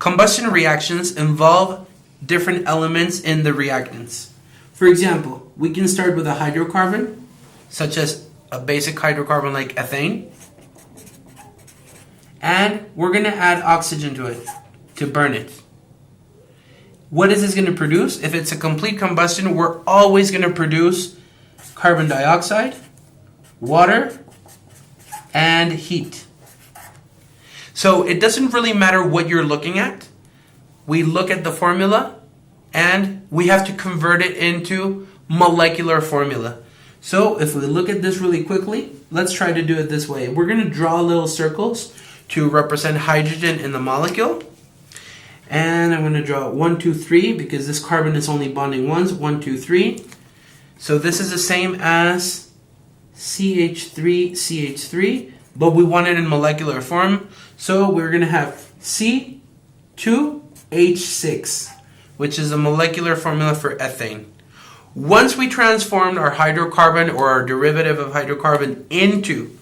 Combustion reactions involve different elements in the reactants. For example, we can start with a hydrocarbon, such as a basic hydrocarbon like ethane, and we're going to add oxygen to it to burn it. What is this going to produce? If it's a complete combustion, we're always going to produce carbon dioxide, water, and heat. So it doesn't really matter what you're looking at. We look at the formula and we have to convert it into molecular formula. So if we look at this really quickly, let's try to do it this way. We're going to draw little circles to represent hydrogen in the molecule. And I'm going to draw 1, 2, 3 because this carbon is only bonding once. 1, 2, 3. So this is the same as CH3, CH3, but we want it in molecular form. So we're going to have C2H6, which is a molecular formula for ethane. Once we transformed our hydrocarbon or our derivative of hydrocarbon into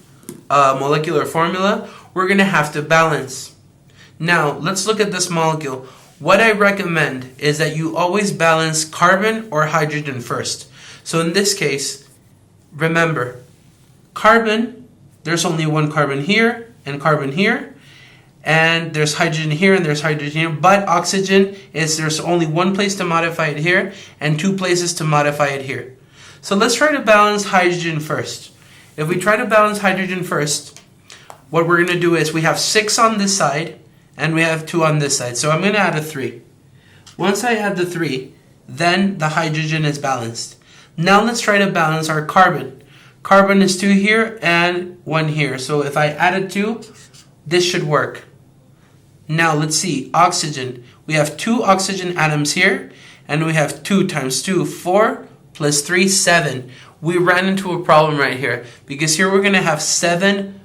a molecular formula, we're going to have to balance. Now, let's look at this molecule. What I recommend is that you always balance carbon or hydrogen first. So in this case, remember, carbon, there's only one carbon here and carbon here. And there's hydrogen here and there's hydrogen here. But oxygen there's only one place to modify it here and two places to modify it here. So let's try to balance hydrogen first. If we try to balance hydrogen first, what we're going to do is we have 6 on this side and we have 2 on this side. So I'm going to add a 3. Once I add the 3, then the hydrogen is balanced. Now let's try to balance our carbon. Carbon is 2 here and 1 here. So if I added 2, this should work. Now let's see, oxygen. We have 2 oxygen atoms here and we have 2 times 2, 4 plus 3, 7. We ran into a problem right here because here we're going to have 7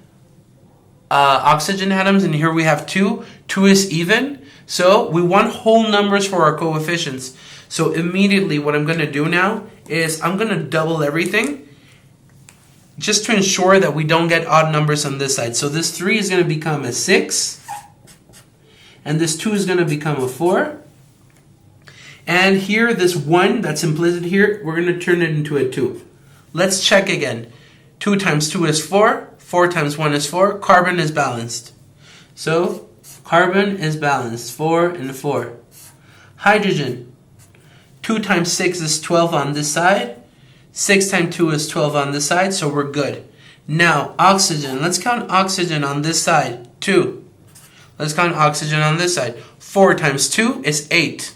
oxygen atoms and here we have 2. 2 is even. So we want whole numbers for our coefficients. So immediately what I'm going to do now is I'm going to double everything just to ensure that we don't get odd numbers on this side. So this 3 is going to become a 6. And this 2 is going to become a 4. And here, this 1 that's implicit here, we're going to turn it into a 2. Let's check again. 2 times 2 is 4. 4 times 1 is 4. Carbon is balanced. So, carbon is balanced. 4 and 4. Hydrogen. 2 times 6 is 12 on this side. 6 times 2 is 12 on this side, so we're good. Now, oxygen. Let's count oxygen on this side. 2. Let's count oxygen on this side. 4 times 2 is 8.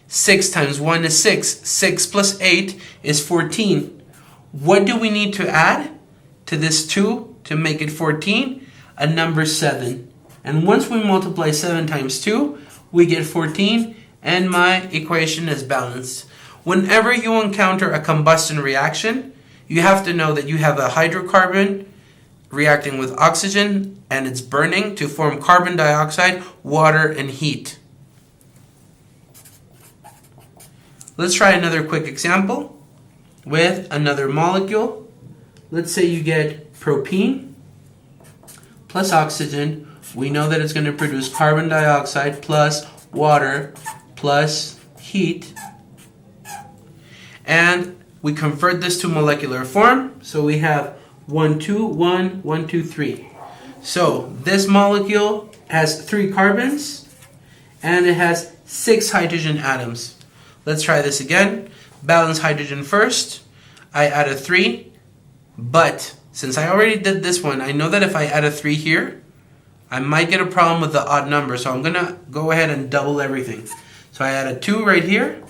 6 times 1 is 6. 6 plus 8 is 14. What do we need to add to this 2 to make it 14? A number 7. And once we multiply 7 times 2, we get 14, and my equation is balanced. Whenever you encounter a combustion reaction, you have to know that you have a hydrocarbon reacting with oxygen and it's burning to form carbon dioxide, water, and heat. Let's try another quick example with another molecule. Let's say you get propene plus oxygen. We know that it's going to produce carbon dioxide plus water plus heat. And we convert this to molecular form. So we have 1, 2, 1, 1, 2, 3. So this molecule has 3 carbons and it has 6 hydrogen atoms. Let's try this again. Balance hydrogen first. I add a 3, but since I already did this one, I know that if I add a 3 here, I might get a problem with the odd number. So I'm going to go ahead and double everything. So I add a 2 right here.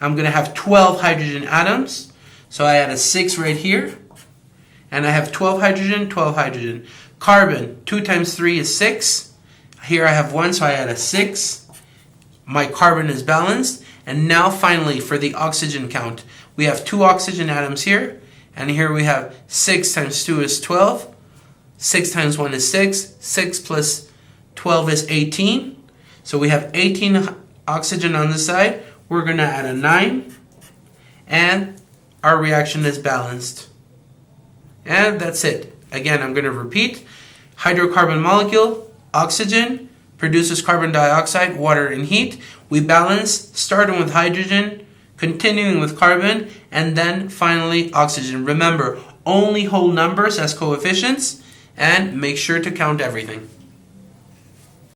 I'm going to have 12 hydrogen atoms. So I add a 6 right here. And I have 12 hydrogen, 12 hydrogen. Carbon, 2 times 3 is 6. Here I have 1, so I add a 6. My carbon is balanced. And now finally for the oxygen count. We have 2 oxygen atoms here. And here we have 6 times 2 is 12. 6 times 1 is 6. 6 plus 12 is 18. So we have 18 oxygen on this side. We're going to add a 9. And our reaction is balanced. And that's it. Again, I'm going to repeat. Hydrocarbon molecule, oxygen, produces carbon dioxide, water, and heat. We balance, starting with hydrogen, continuing with carbon, and then finally oxygen. Remember, only whole numbers as coefficients, and make sure to count everything.